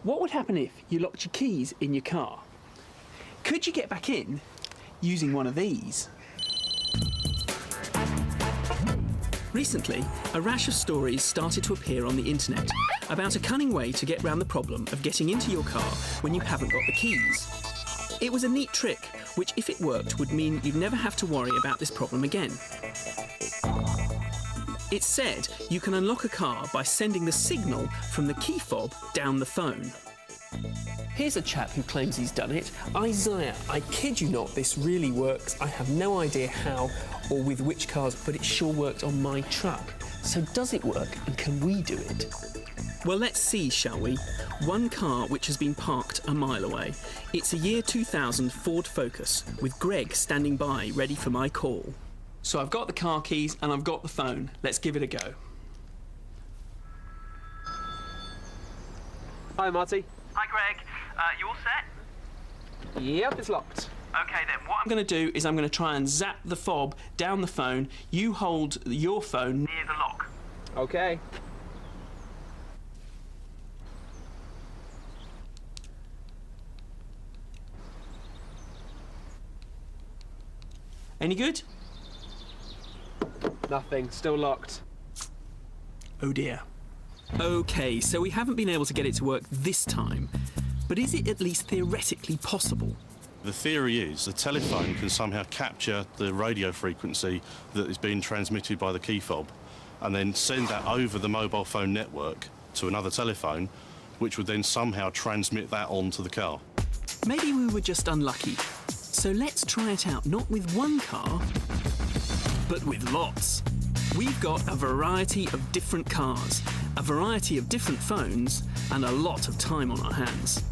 What would happen if you locked your keys in your car? Could you get back in using one of these? Recently, a rash of stories started to appear on the internet about a cunning way to get round the problem of getting into your car when you haven't got the keys. It was a neat trick, which if it worked would mean you'd never have to worry about this problem again. It said you can unlock a car by sending the signal from the key fob down the phone. Here's a chap who claims he's done it. Isaiah, I kid you not, this really works. I have no idea how or with which cars, but it sure worked on my truck. So does it work, and can we do it? Well, let's see, shall we? One car which has been parked a mile away. It's a year 2000 Ford Focus, with Greg standing by, ready for my call. So I've got the car keys and I've got the phone. Let's give it a go. Hi, Marty. Hi, Greg. You all set? Yep, it's locked. OK, then what I'm going to do is I'm going to try and zap the fob down the phone. You hold your phone near the lock. OK. Any good? Nothing, still locked. Oh dear. OK, so we haven't been able to get it to work this time. But is it at least theoretically possible? The theory is the telephone can somehow capture the radio frequency that is being transmitted by the key fob and then send that over the mobile phone network to another telephone, which would then somehow transmit that onto the car. Maybe we were just unlucky. So let's try it out, not with one car, but with lots. We've got a variety of different cars, a variety of different phones, and a lot of time on our hands.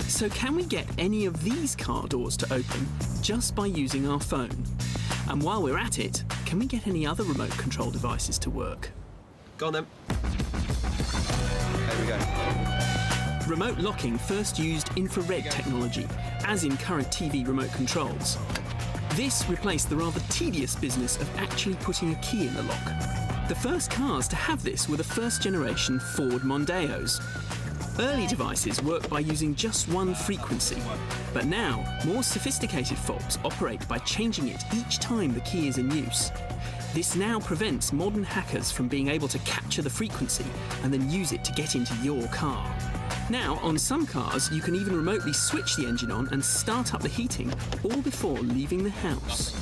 So can we get any of these car doors to open just by using our phone? And while we're at it, can we get any other remote control devices to work? Go on then. There we go. Remote locking first used infrared technology, as in current TV remote controls. This replaced the rather tedious business of actually putting a key in the lock. The first cars to have this were the first generation Ford Mondeos. Early devices worked by using just one frequency, but now more sophisticated fobs operate by changing it each time the key is in use. This now prevents modern hackers from being able to capture the frequency and then use it to get into your car. Now, on some cars, you can even remotely switch the engine on and start up the heating all before leaving the house.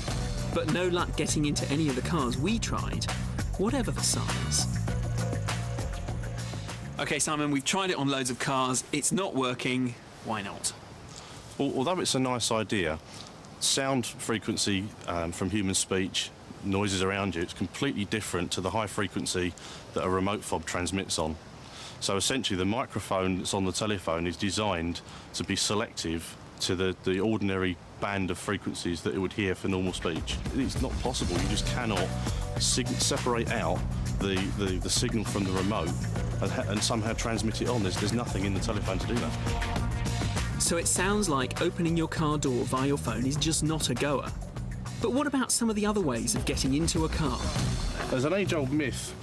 But no luck getting into any of the cars we tried, whatever the size. OK, Simon, we've tried it on loads of cars. It's not working. Why not? Well, although it's a nice idea, sound frequency from human speech, noises around you, it's completely different to the high frequency that a remote fob transmits on. So essentially the microphone that's on the telephone is designed to be selective to the ordinary band of frequencies that it would hear for normal speech. It's not possible. You just cannot separate out the signal from the remote and somehow transmit it on. There's nothing in the telephone to do that. So it sounds like opening your car door via your phone is just not a goer. But what about some of the other ways of getting into a car? There's an age-old myth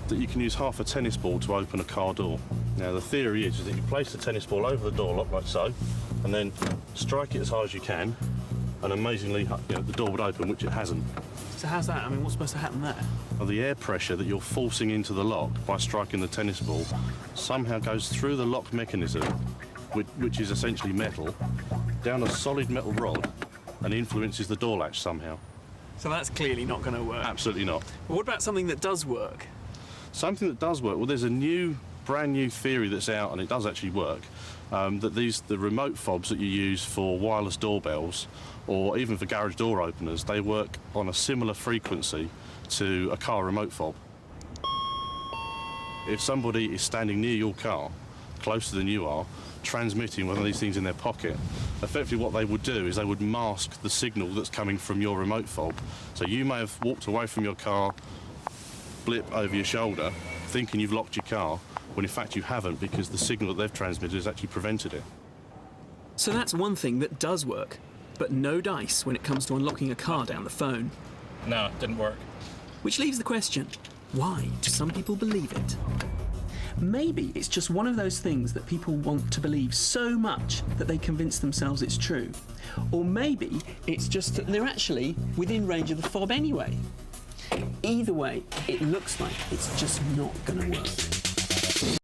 that you can use half a tennis ball to open a car door. Now the theory is that you place the tennis ball over the door lock like so, and then strike it as hard as you can, and amazingly, the door would open, which it hasn't. So how's that? I mean, what's supposed to happen there? Well, the air pressure that you're forcing into the lock by striking the tennis ball somehow goes through the lock mechanism, which is essentially metal, down a solid metal rod, and influences the door latch somehow. So that's clearly not going to work. Absolutely not. But what about something that does work? Something that does work, well, there's a brand new theory that's out, and it does actually work, that the remote fobs that you use for wireless doorbells or even for garage door openers, they work on a similar frequency to a car remote fob. If somebody is standing near your car, closer than you are, transmitting one of these things in their pocket, effectively what they would do is they would mask the signal that's coming from your remote fob. So you may have walked away from your car, blip over your shoulder, thinking you've locked your car, when in fact you haven't, because the signal that they've transmitted has actually prevented it. So that's one thing that does work, but no dice when it comes to unlocking a car down the phone. No, it didn't work. Which leaves the question, why do some people believe it? Maybe it's just one of those things that people want to believe so much that they convince themselves it's true. Or maybe it's just that they're actually within range of the fob anyway. Either way, it looks like it's just not going to work.